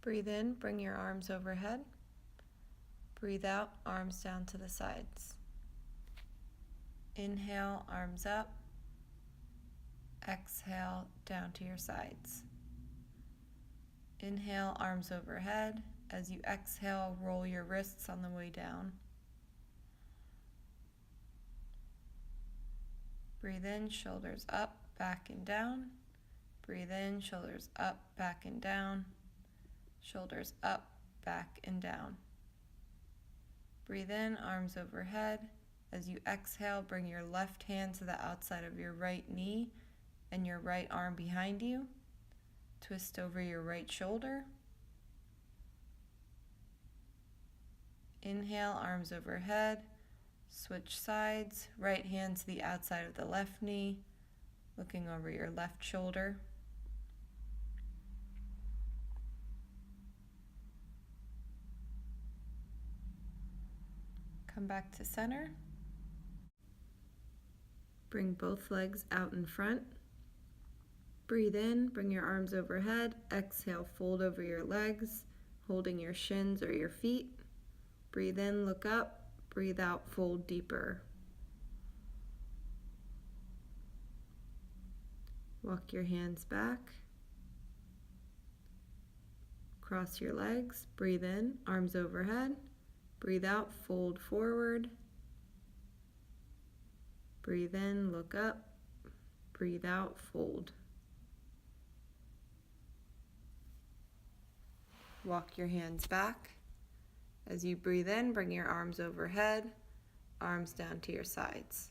Breathe in, bring your arms overhead. Breathe out, arms down to the sides. Inhale, arms up. Exhale, down to your sides. Inhale, arms overhead. As you exhale, roll your wrists on the way down. Breathe in, shoulders up, back and down. Breathe in, shoulders up, back and down. Shoulders up, back and down. Breathe in, arms overhead. As you exhale, bring your left hand to the outside of your right knee and your right arm behind you. Twist over your right shoulder. Inhale, arms overhead. Switch sides, right hand to the outside of the left knee, looking over your left shoulder. Come back to center. Bring both legs out in front. Breathe in, bring your arms overhead. Exhale, fold over your legs, holding your shins or your feet. Breathe in, look up. Breathe out, fold deeper. Walk your hands back. Cross your legs. Breathe in, arms overhead. Breathe out, fold forward. Breathe in, look up. Breathe out, fold. Walk your hands back. As you breathe in, bring your arms overhead, arms down to your sides.